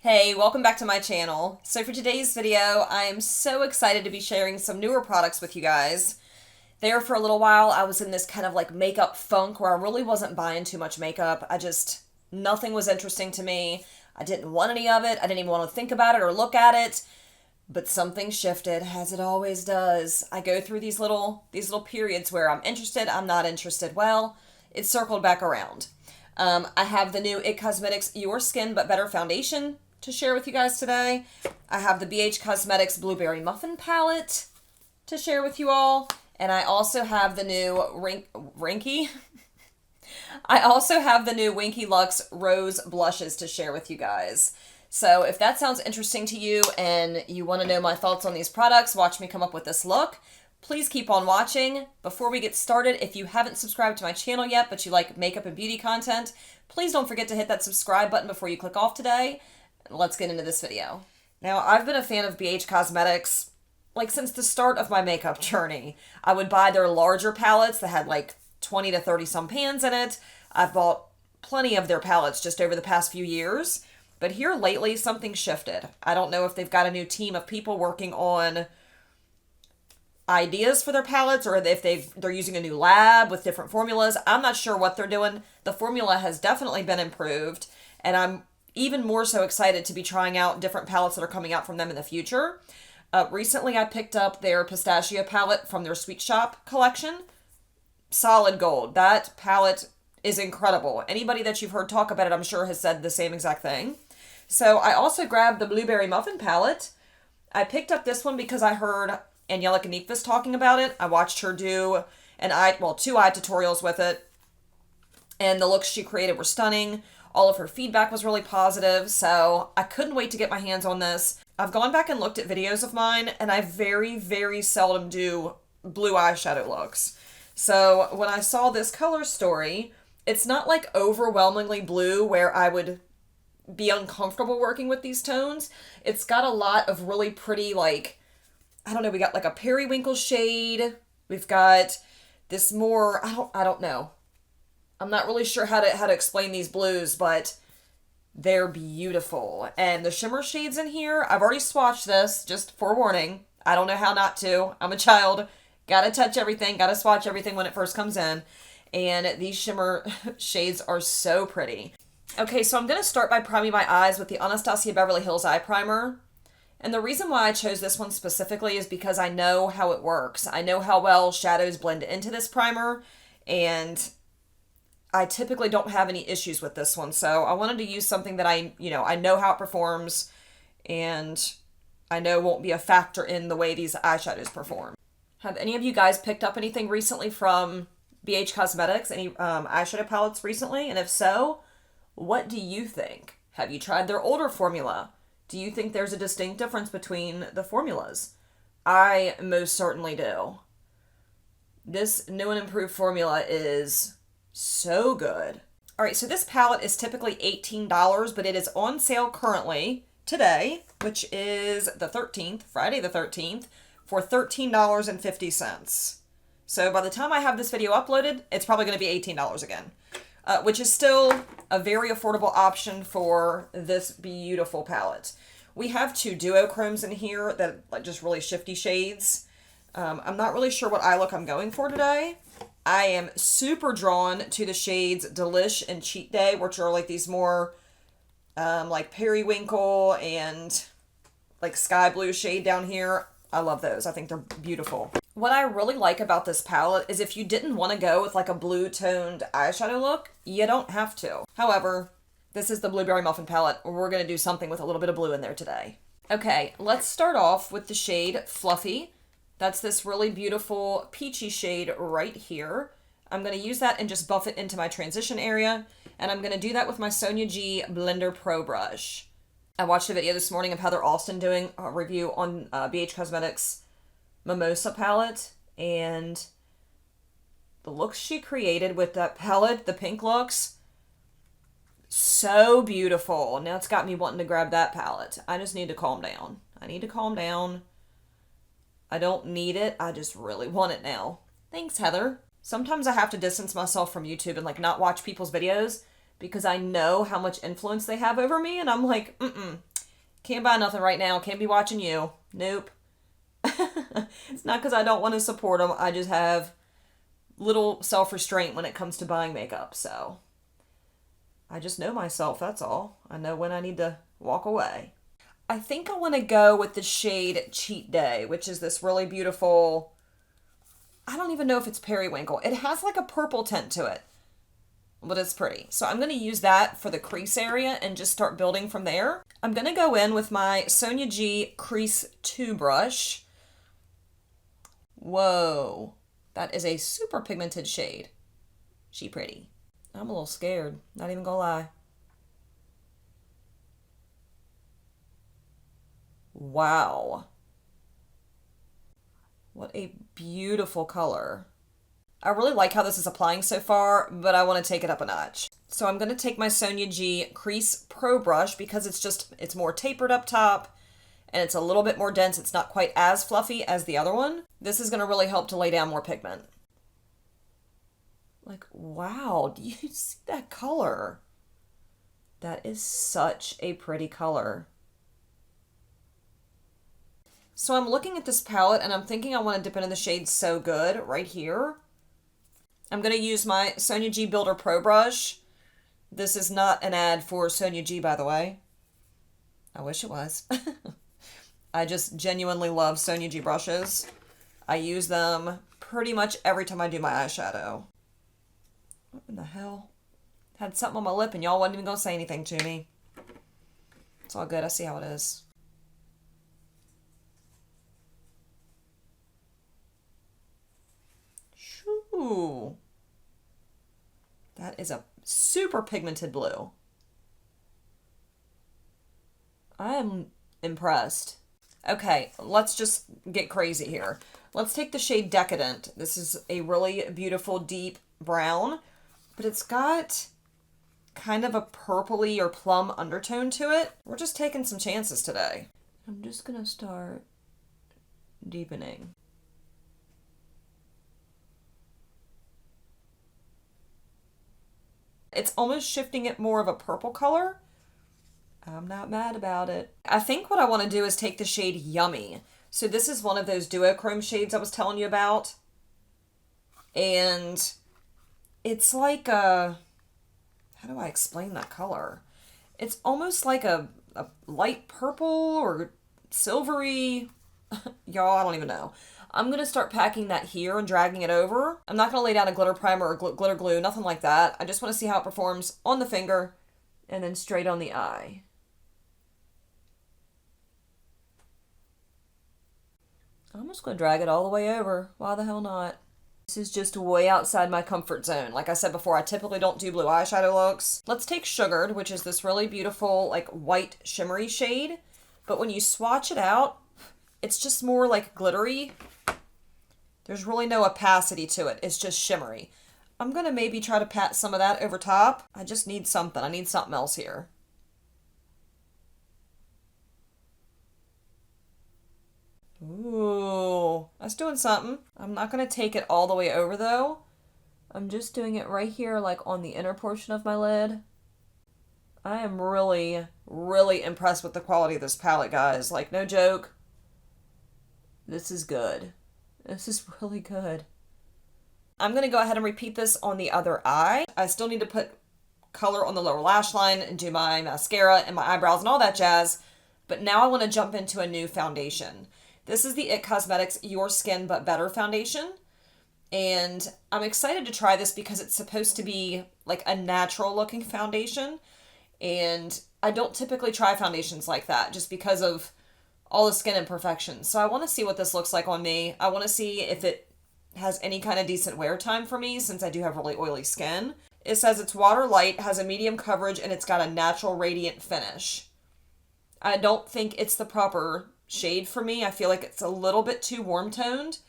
Hey, welcome back to my channel. So for today's video, I am so excited to be sharing some newer products with you guys. There for a little while, I was in this kind of like makeup funk where I really wasn't buying too much makeup. Nothing was interesting to me. I didn't want any of it. I didn't even want to think about it or look at it. But something shifted, as it always does. I go through these little periods where I'm interested, I'm not interested. Well, it circled back around. I have the new IT Cosmetics Your Skin But Better Foundation to share with you guys today. I have the BH Cosmetics Blueberry Muffin palette to share with you all. And I also have the new Winky Lux Rose Blushes to share with you guys. So if that sounds interesting to you and you want to know my thoughts on these products, watch me come up with this look, please keep on watching. Before we get started, if you haven't subscribed to my channel yet, but you like makeup and beauty content, please don't forget to hit that subscribe button before you click off today. Let's get into this video. Now, I've been a fan of BH Cosmetics since the start of my makeup journey. I would buy their larger palettes that had like 20 to 30 some pans in it. I've bought plenty of their palettes just over the past few years. But here lately, something shifted. I don't know if they've got a new team of people working on ideas for their palettes or if they're using a new lab with different formulas. I'm not sure what they're doing. The formula has definitely been improved, and I'm even more so excited to be trying out different palettes that are coming out from them in the future. Recently, I picked up their pistachio palette from their Sweet Shop collection. Solid gold. That palette is incredible. Anybody that you've heard talk about it, I'm sure, has said the same exact thing. So I also grabbed the Blueberry Muffin palette. I picked up this one because I heard Angelica Nieves talking about it. I watched her do two eye tutorials with it, and the looks she created were stunning. All of her feedback was really positive, so I couldn't wait to get my hands on this. I've gone back and looked at videos of mine, and I very, very seldom do blue eyeshadow looks. So when I saw this color story, it's not like overwhelmingly blue where I would be uncomfortable working with these tones. It's got a lot of really pretty, we got like a periwinkle shade. We've got this more, I don't know. I'm not really sure how to explain these blues, but they're beautiful. And the shimmer shades in here, I've already swatched this, just forewarning. I don't know how not to. I'm a child. Gotta touch everything, gotta swatch everything when it first comes in. And these shimmer shades are so pretty. Okay, so I'm going to start by priming my eyes with the Anastasia Beverly Hills Eye Primer. And the reason why I chose this one specifically is because I know how it works. I know how well shadows blend into this primer, and I typically don't have any issues with this one. So I wanted to use something that I know how it performs, and I know won't be a factor in the way these eyeshadows perform. Have any of you guys picked up anything recently from BH Cosmetics? Any eyeshadow palettes recently? And if so, what do you think? Have you tried their older formula? Do you think there's a distinct difference between the formulas? I most certainly do. This new and improved formula is so good. All right, so this palette is typically $18, but it is on sale currently today, which is the 13th, Friday the 13th, for $13.50. So by the time I have this video uploaded, it's probably going to be $18 again. Which is still a very affordable option for this beautiful palette. We have two duochromes in here that are just really shifty shades. I'm not really sure what eye look I'm going for today. I am super drawn to the shades Delish and Cheat Day, which are like these more like periwinkle and like sky blue shade down here. I love those. I think they're beautiful. What I really like about this palette is if you didn't want to go with like a blue toned eyeshadow look, you don't have to. However, this is the Blueberry Muffin palette. We're going to do something with a little bit of blue in there today. Okay, let's start off with the shade Fluffy. That's this really beautiful peachy shade right here. I'm going to use that and just buff it into my transition area. And I'm going to do that with my Sonia G Blender Pro brush. I watched a video this morning of Heather Alston doing a review on BH Cosmetics Mimosa palette, and the looks she created with that palette, the pink looks, so beautiful. Now it's got me wanting to grab that palette. I just need to calm down. I need to calm down. I don't need it. I just really want it now. Thanks, Heather. Sometimes I have to distance myself from YouTube and not watch people's videos because I know how much influence they have over me, and I'm like, Can't buy nothing right now. Can't be watching you. Nope. It's not because I don't want to support them. I just have little self-restraint when it comes to buying makeup. So I just know myself, that's all. I know when I need to walk away. I think I want to go with the shade Cheat Day, which is this really beautiful, I don't even know if it's periwinkle. It has like a purple tint to it, but it's pretty. So I'm going to use that for the crease area and just start building from there. I'm going to go in with my Sonia G Crease 2 brush. Whoa, that is a super pigmented shade. She pretty. I'm a little scared, not even gonna lie. Wow. What a beautiful color. I really like how this is applying so far, but I want to take it up a notch. So I'm going to take my Sonia G Crease Pro brush because it's more tapered up top and it's a little bit more dense. It's not quite as fluffy as the other one. This is going to really help to lay down more pigment. Like, wow, do you see that color? That is such a pretty color. So I'm looking at this palette and I'm thinking I want to dip into the shade So Good right here. I'm going to use my Sonia G Builder Pro brush. This is not an ad for Sonia G, by the way. I wish it was. I just genuinely love Sonia G brushes. I use them pretty much every time I do my eyeshadow. What in the hell? Had something on my lip and y'all wasn't even going to say anything to me. It's all good. I see how it is. Shoo. That is a super pigmented blue. I am impressed. Okay, let's just get crazy here. Let's take the shade Decadent. This is a really beautiful deep brown, but it's got kind of a purpley or plum undertone to it. We're just taking some chances today. I'm just gonna start deepening. It's almost shifting it more of a purple color. I'm not mad about it. I think what I want to do is take the shade Yummy. So this is one of those duochrome shades I was telling you about. And it's like a... How do I explain that color? It's almost like a light purple or silvery. Y'all, I don't even know. I'm going to start packing that here and dragging it over. I'm not going to lay down a glitter primer or glitter glue, nothing like that. I just want to see how it performs on the finger and then straight on the eye. I'm just going to drag it all the way over. Why the hell not? This is just way outside my comfort zone. Like I said before, I typically don't do blue eyeshadow looks. Let's take Sugared, which is this really beautiful, like, white shimmery shade. But when you swatch it out, it's just more, like, glittery. There's really no opacity to it. It's just shimmery. I'm going to maybe try to pat some of that over top. I just need something. I need something else here. Ooh, that's doing something. I'm not going to take it all the way over, though. I'm just doing it right here, like on the inner portion of my lid. I am really, really impressed with the quality of this palette, guys. Like, no joke. This is good. This is really good. I'm going to go ahead and repeat this on the other eye. I still need to put color on the lower lash line and do my mascara and my eyebrows and all that jazz. But now I want to jump into a new foundation. This is the IT Cosmetics Your Skin But Better foundation. And I'm excited to try this because it's supposed to be like a natural looking foundation. And I don't typically try foundations like that just because of all the skin imperfections. So I want to see what this looks like on me. I want to see if it has any kind of decent wear time for me since I do have really oily skin. It says it's water light, has a medium coverage, and it's got a natural radiant finish. I don't think it's the proper shade for me. I feel like it's a little bit too warm toned.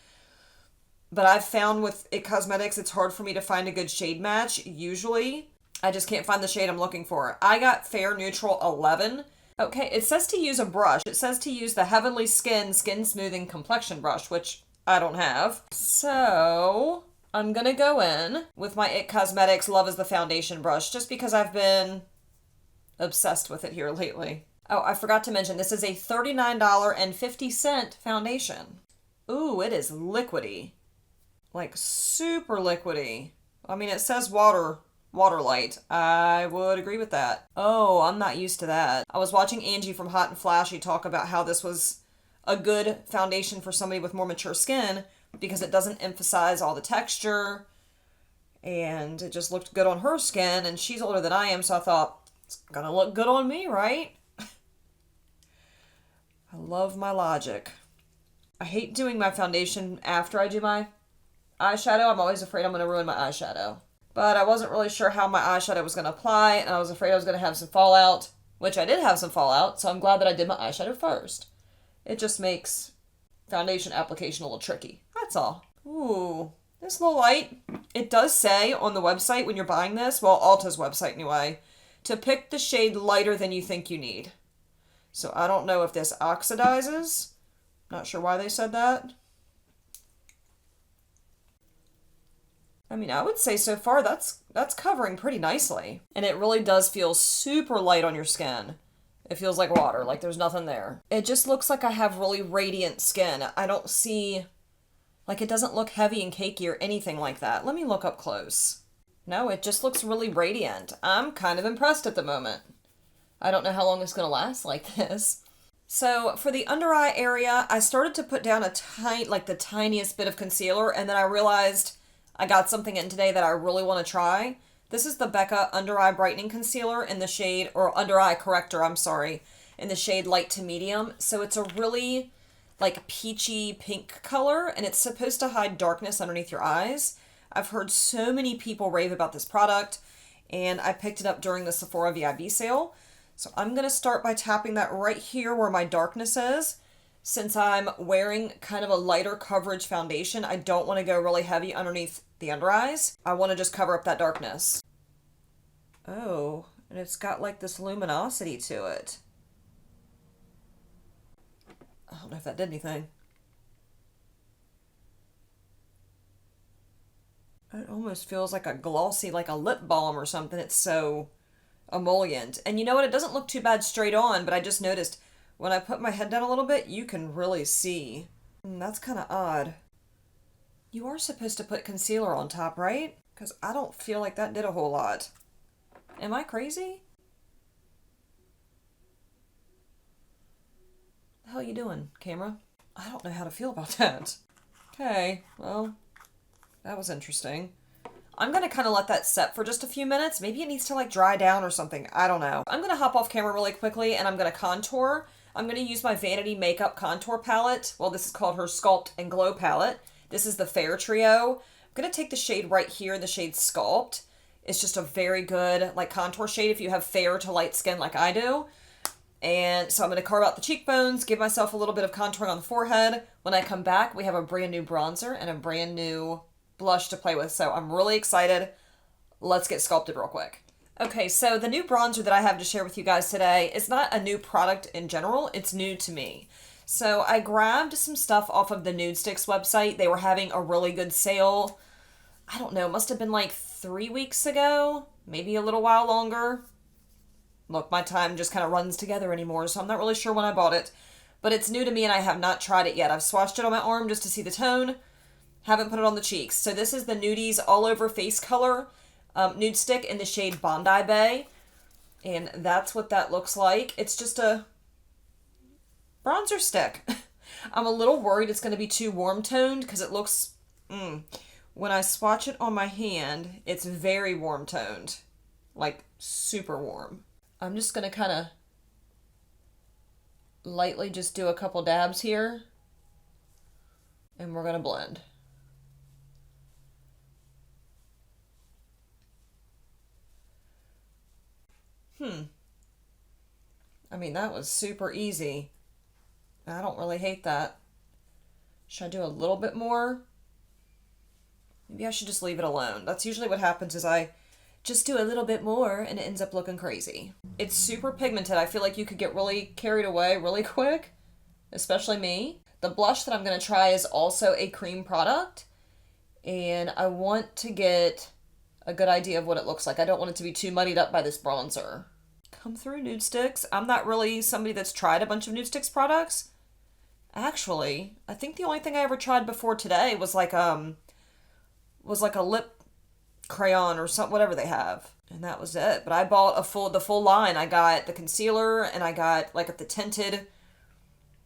But I've found with IT Cosmetics, it's hard for me to find a good shade match. Usually, I just can't find the shade I'm looking for. I got Fair Neutral 11. Okay, it says to use a brush. It says to use the Heavenly Skin Smoothing Complexion Brush, which I don't have. So, I'm gonna go in with my IT Cosmetics Love is the Foundation brush, just because I've been obsessed with it here lately. Oh, I forgot to mention, this is a $39.50 foundation. Ooh, it is liquidy. Like super liquidy. I mean, it says water light. I would agree with that. Oh, I'm not used to that. I was watching Angie from Hot and Flashy talk about how this was a good foundation for somebody with more mature skin because it doesn't emphasize all the texture and it just looked good on her skin, and she's older than I am, so I thought, it's gonna look good on me, right? I love my logic. I hate doing my foundation after I do my eyeshadow. I'm always afraid I'm going to ruin my eyeshadow. But I wasn't really sure how my eyeshadow was going to apply, and I was afraid I was going to have some fallout, which I did have some fallout, so I'm glad that I did my eyeshadow first. It just makes foundation application a little tricky. That's all. Ooh, this little light. It does say on the website when you're buying this, well, Ulta's website anyway, to pick the shade lighter than you think you need. So I don't know if this oxidizes. Not sure why they said that. I mean, I would say so far that's covering pretty nicely. And it really does feel super light on your skin. It feels like water, like there's nothing there. It just looks like I have really radiant skin. I don't see, like it doesn't look heavy and cakey or anything like that. Let me look up close. No, it just looks really radiant. I'm kind of impressed at the moment. I don't know how long it's going to last like this. So for the under eye area, I started to put down the tiniest bit of concealer, and then I realized I got something in today that I really want to try. This is the Becca Under Eye Brightening Concealer in the shade, or Under Eye Corrector, I'm sorry, in the shade Light to Medium. So it's a really like peachy pink color, and it's supposed to hide darkness underneath your eyes. I've heard so many people rave about this product, and I picked it up during the Sephora VIB sale. So I'm going to start by tapping that right here where my darkness is. Since I'm wearing kind of a lighter coverage foundation, I don't want to go really heavy underneath the under eyes. I want to just cover up that darkness. Oh, and it's got like this luminosity to it. I don't know if that did anything. It almost feels like a glossy, like a lip balm or something. It's so emollient. And you know what? It doesn't look too bad straight on, but I just noticed when I put my head down a little bit, you can really see. That's kind of odd. You are supposed to put concealer on top, right? Because I don't feel like that did a whole lot. Am I crazy? What the hell are you doing, camera? I don't know how to feel about that. Okay, well, that was interesting. I'm going to kind of let that set for just a few minutes. Maybe it needs to like dry down or something. I don't know. I'm going to hop off camera really quickly and I'm going to contour. I'm going to use my Vanity Makeup contour palette. Well, this is called her Sculpt and Glow palette. This is the Fair Trio. I'm going to take the shade right here, the shade Sculpt. It's just a very good like contour shade if you have fair to light skin like I do. And so I'm going to carve out the cheekbones, give myself a little bit of contouring on the forehead. When I come back, we have a brand new bronzer and a brand new blush to play with. So I'm really excited. Let's get sculpted real quick. Okay, so the new bronzer that I have to share with you guys today is not a new product in general. It's new to me. So I grabbed some stuff off of the Nude Sticks website. They were having a really good sale. I don't know, it must have been like 3 weeks ago, maybe a little while longer. Look, my time just kind of runs together anymore, so I'm not really sure when I bought it. But it's new to me and I have not tried it yet. I've swatched it on my arm just to see the tone. Haven't put it on the cheeks. So this is the Nudies All Over Face Color nude stick in the shade Bondi Bay. And that's what that looks like. It's just a bronzer stick. I'm a little worried it's going to be too warm toned because it looks... When I swatch it on my hand, it's very warm toned. Like super warm. I'm just going to kind of lightly just do a couple dabs here. And we're going to blend. I mean, that was super easy. I don't really hate that. Should I do a little bit more? Maybe I should just leave it alone. That's usually what happens is I just do a little bit more and it ends up looking crazy. It's super pigmented. I feel like you could get really carried away really quick, especially me. The blush that I'm going to try is also a cream product, and I want to get a good idea of what it looks like. I don't want it to be too muddied up by this bronzer. come through nude sticks. I'm not really somebody that's tried a bunch of nude sticks products. Actually, I think the only thing I ever tried before today was like a lip crayon or something, whatever they have. And that was it. But I bought the full line. I got the concealer and I got like the tinted,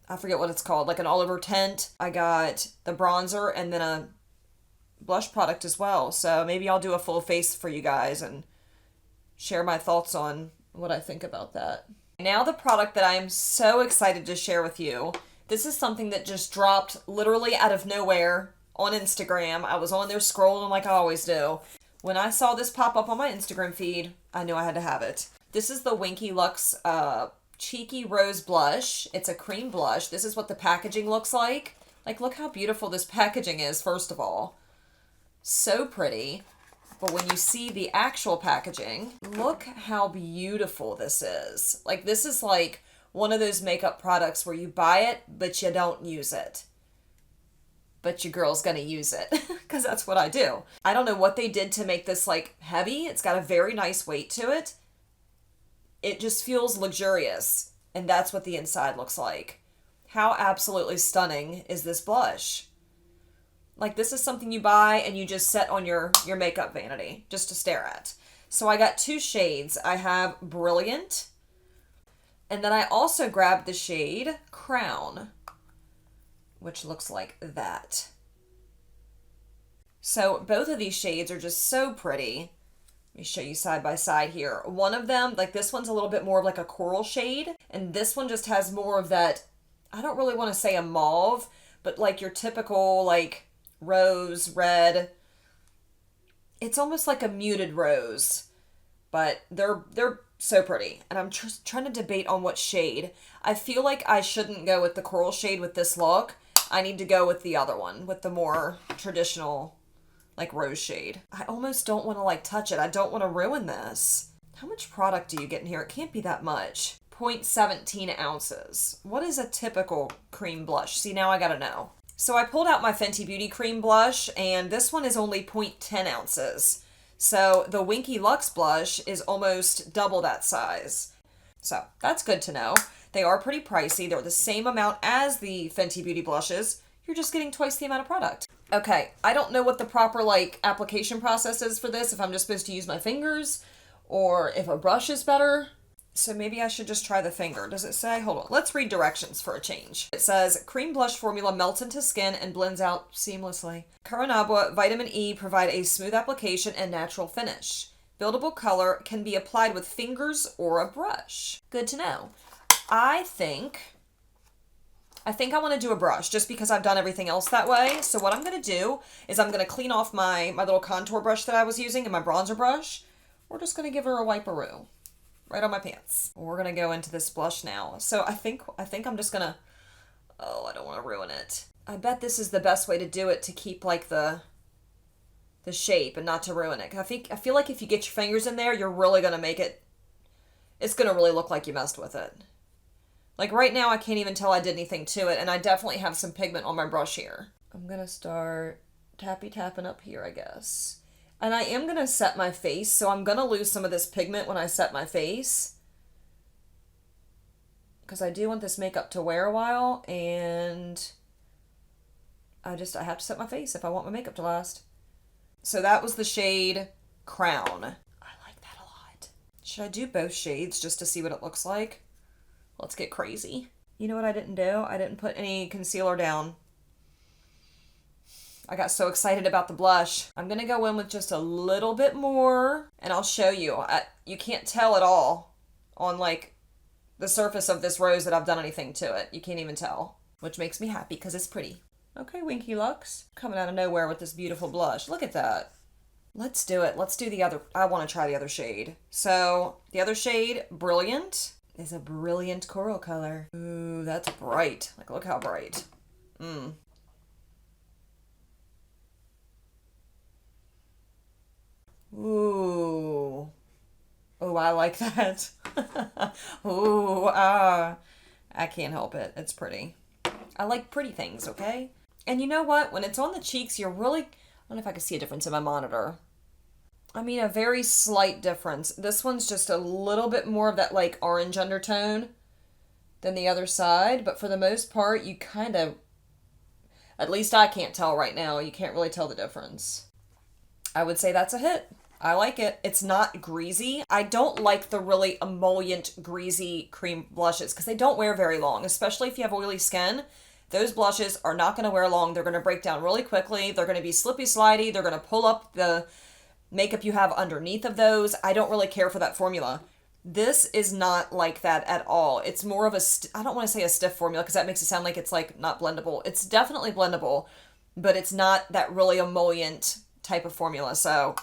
I forget what it's called, like an all over tint. I got the bronzer and then a blush product as well. So maybe I'll do a full face for you guys and share my thoughts on what I think about that. Now the product that I am so excited to share with you. This is something that just dropped literally out of nowhere on Instagram. I was on there scrolling like I always do. When I saw this pop up on my Instagram feed, I knew I had to have it. This is the Winky Lux Cheeky Rose Blush. It's a cream blush. This is what the packaging looks like. Like, look how beautiful this packaging is, first of all. So pretty. But when you see the actual packaging, look how beautiful this is. Like, this is like one of those makeup products where you buy it, but you don't use it. But your girl's gonna use it, because that's what I do. I don't know what they did to make this, like, heavy. It's got a very nice weight to it. It just feels luxurious, and that's what the inside looks like. How absolutely stunning is this blush? Like, this is something you buy and you just set on your makeup vanity, just to stare at. So I got 2 shades. I have Brilliant, and then I also grabbed the shade Crown, which looks like that. So both of these shades are just so pretty. Let me show you side by side here. One of them, like this one's a little bit more of like a coral shade, and this one just has more of that, I don't really want to say a mauve, but like your typical like rose, red. It's almost like a muted rose, but they're so pretty. And I'm trying to debate on what shade. I feel like I shouldn't go with the coral shade with this look. I need to go with the other one, with the more traditional, like, rose shade. I almost don't want to, like, touch it. I don't want to ruin this. How much product do you get in here? It can't be that much. 0.17 ounces. What is a typical cream blush? See, now I gotta know. So I pulled out my Fenty Beauty cream blush, and this one is only 0.10 ounces. So the Winky Lux blush is almost double that size. So that's good to know. They are pretty pricey. They're the same amount as the Fenty Beauty blushes. You're just getting twice the amount of product. Okay, I don't know what the proper like application process is for this, if I'm just supposed to use my fingers or if a brush is better. So maybe I should just try the finger. Does it say? Hold on. Let's read directions for a change. It says, cream blush formula melts into skin and blends out seamlessly. Caranagua, vitamin E provide a smooth application and natural finish. Buildable color can be applied with fingers or a brush. Good to know. I think I want to do a brush just because I've done everything else that way. So what I'm going to do is I'm going to clean off my little contour brush that I was using and my bronzer brush. We're just going to give her a wipe-a-roo right on my pants. We're going to go into this blush now. So I think I'm just going to, oh, I don't want to ruin it. I bet this is the best way to do it to keep like the shape and not to ruin it. I feel like if you get your fingers in there, you're really going to make it, it's going to really look like you messed with it. Like right now, I can't even tell I did anything to it, and I definitely have some pigment on my brush here. I'm going to start tapping up here, I guess. And I am going to set my face, so I'm going to lose some of this pigment when I set my face. Because I do want this makeup to wear a while, and I have to set my face if I want my makeup to last. So that was the shade Crown. I like that a lot. Should I do both shades just to see what it looks like? Let's get crazy. You know what I didn't do? I didn't put any concealer down. I got so excited about the blush. I'm going to go in with just a little bit more, and I'll show you. You can't tell at all on like the surface of this rose that I've done anything to it. You can't even tell, which makes me happy because it's pretty. Okay, Winky Lux. Coming out of nowhere with this beautiful blush. Look at that. Let's do it. Let's do the other. I want to try the other shade. So the other shade, Brilliant, is a brilliant coral color. Ooh, that's bright. Like, look how bright. Ooh. Oh, I like that. Ooh, I can't help it. It's pretty. I like pretty things, okay? And you know what? When it's on the cheeks, you're really... I don't know if I can see a difference in my monitor. I mean, a very slight difference. This one's just a little bit more of that like orange undertone than the other side, but for the most part, you kind of, at least I can't tell right now. You can't really tell the difference. I would say that's a hit. I like it. It's not greasy. I don't like the really emollient, greasy cream blushes because they don't wear very long, especially if you have oily skin. Those blushes are not going to wear long. They're going to break down really quickly. They're going to be slippy slidey. They're going to pull up the makeup you have underneath of those. I don't really care for that formula. This is not like that at all. It's more of a, I don't want to say a stiff formula because that makes it sound like it's like not blendable. It's definitely blendable, but it's not that really emollient type of formula. So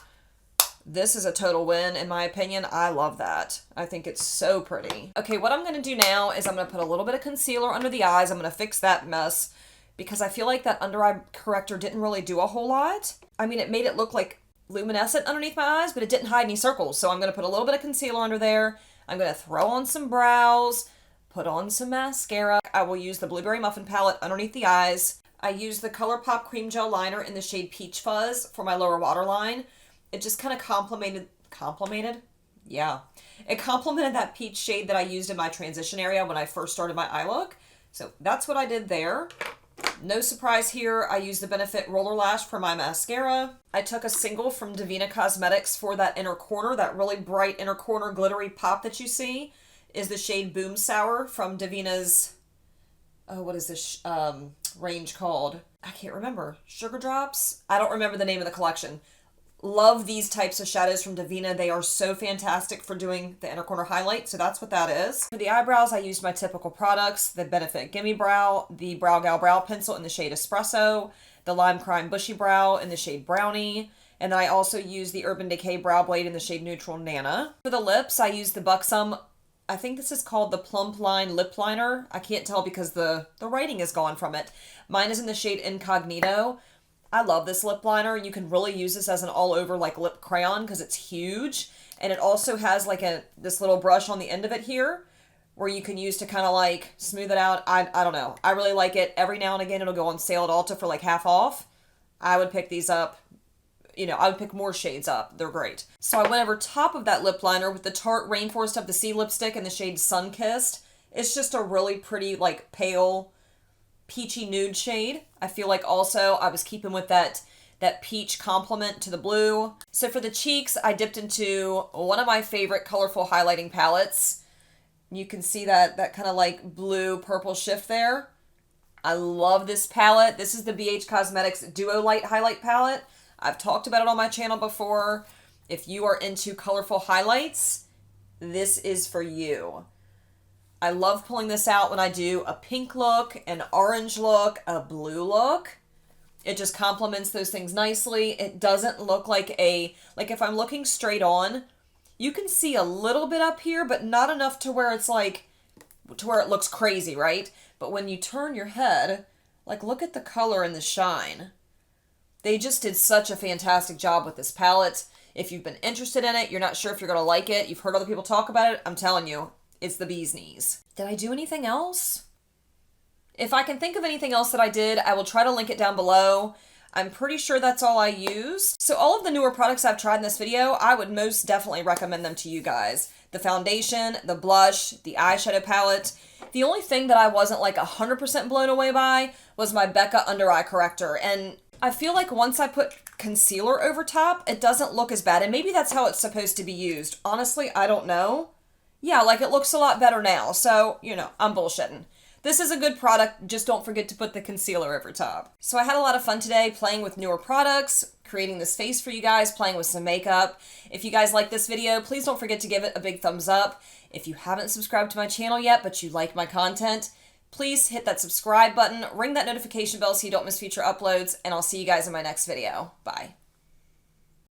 this is a total win in my opinion. I love that. I think it's so pretty. Okay, what I'm going to do now is I'm going to put a little bit of concealer under the eyes. I'm going to fix that mess because I feel like that under eye corrector didn't really do a whole lot. I mean, it made it look like luminescent underneath my eyes, but it didn't hide any circles. So I'm going to put a little bit of concealer under there. I'm going to throw on some brows, put on some mascara. I will use the Blueberry Muffin palette underneath the eyes. I use the ColourPop Cream Gel Liner in the shade Peach Fuzz for my lower waterline. It just kind of complemented? Yeah. It complemented that peach shade that I used in my transition area when I first started my eye look. So that's what I did there. No surprise here, I used the Benefit Roller Lash for my mascara. I took a single from Divina Cosmetics for that inner corner, that really bright inner corner glittery pop that you see is the shade Boom Sour from Divina's, oh, what is this range called? I can't remember. Sugar Drops? I don't remember the name of the collection. Love these types of shadows from Divina. They are so fantastic for doing the inner corner highlight, so that's what that is. For the eyebrows, I used my typical products, the Benefit Gimme Brow, the Brow Gal Brow Pencil in the shade Espresso, the Lime Crime Bushy Brow in the shade Brownie, and then I also used the Urban Decay Brow Blade in the shade Neutral Nana. For the lips, I used the Buxom, I think this is called the Plump Line Lip Liner. I can't tell because the writing is gone from it. Mine is in the shade Incognito. I love this lip liner. You can really use this as an all-over like lip crayon because it's huge. And it also has like this little brush on the end of it here where you can use to kind of like smooth it out. I don't know. I really like it. Every now and again it'll go on sale at Ulta for like half off. I would pick these up. You know, I would pick more shades up. They're great. So I went over top of that lip liner with the Tarte Rainforest of the Sea lipstick in the shade Sunkissed. It's just a really pretty like pale peachy nude shade. I feel like also I was keeping with that peach complement to the blue. So for the cheeks, I dipped into one of my favorite colorful highlighting palettes. You can see that kind of like blue purple shift there. I love this palette. This is the BH Cosmetics Duo Light Highlight Palette. I've talked about it on my channel before. If you are into colorful highlights, this is for you. I love pulling this out when I do a pink look, an orange look, a blue look. It just complements those things nicely. It doesn't look like if I'm looking straight on, you can see a little bit up here, but not enough to where it's like, to where it looks crazy, right? But when you turn your head, like look at the color and the shine. They just did such a fantastic job with this palette. If you've been interested in it, you're not sure if you're going to like it, you've heard other people talk about it, I'm telling you, it's the bee's knees. Did I do anything else? If I can think of anything else that I did, I will try to link it down below. I'm pretty sure that's all I used. So all of the newer products I've tried in this video, I would most definitely recommend them to you guys. The foundation, the blush, the eyeshadow palette. The only thing that I wasn't like 100% blown away by was my Becca under eye corrector. And I feel like once I put concealer over top, it doesn't look as bad. And maybe that's how it's supposed to be used. Honestly, I don't know. Yeah, like it looks a lot better now. So, you know, I'm bullshitting. This is a good product, just don't forget to put the concealer over top. So I had a lot of fun today playing with newer products, creating this face for you guys, playing with some makeup. If you guys like this video, please don't forget to give it a big thumbs up. If you haven't subscribed to my channel yet, but you like my content, please hit that subscribe button, ring that notification bell so you don't miss future uploads, and I'll see you guys in my next video. Bye.